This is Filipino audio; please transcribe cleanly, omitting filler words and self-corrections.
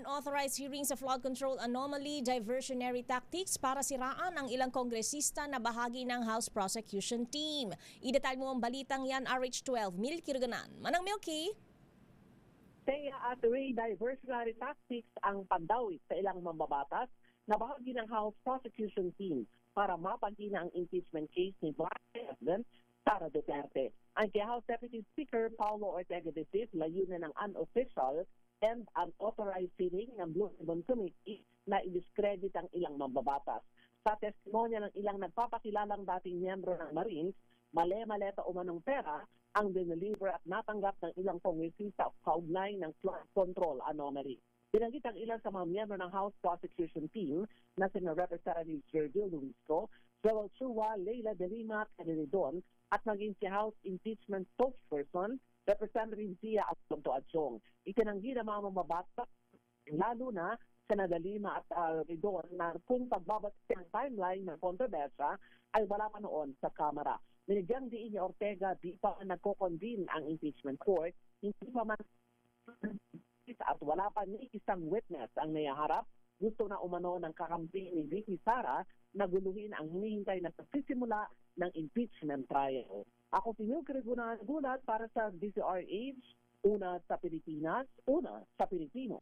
unauthorized hearing sa flood control anomaly diversionary tactics para siraan ang ilang kongresista na bahagi ng House Prosecution Team. Idetalye mo ang balitang yan, RH12, Milky Ruganan. Manang Milky? Kaya at diversionary tactics ang pandawit sa ilang mambabatas na bahagi ng House Prosecution Team para mapagina ang impeachment case ni Vice President Sara Duterte. Ang kay House Deputy Speaker Paulo Ortega de Cis, layunin ng unofficial and unauthorized hearing ng Blue Ribbon Committee na i-discredit ang ilang mambabatas. Sa testimonya ng ilang nagpapakilalang dating miyembro ng Marines, male-maleta umanong pera ang dineliver at natanggap ng ilang kongresista kaugnay ng flood control anomaly. Binanggit ang ilan sa mga miyembro ng House Prosecution Team na sina Representative Virgil Luisco, Joel Chua, Leila de Lima at Canelidon at maging si House Impeachment Spokesperson Representative Zia Alonto Adjong. Itinanggi ng mga mamabata, lalo na Senador Lima at Ridon, na kung pagbabalik ng timeline ng kontrobersya ay wala pa noon sa Kamara. Binigyang diin ni Ortega, di pa nagko-convene ang impeachment court, hindi pa man at wala pa ni isang witness ang nayaharap. Gusto na umano ng kakampi ni Vicky Sara na guluhin ang hinihintay na pagsisimula ng impeachment trial. Ako si Milky Ruganan, gulat para sa DZRH, una sa Pilipinas, una sa Pilipino.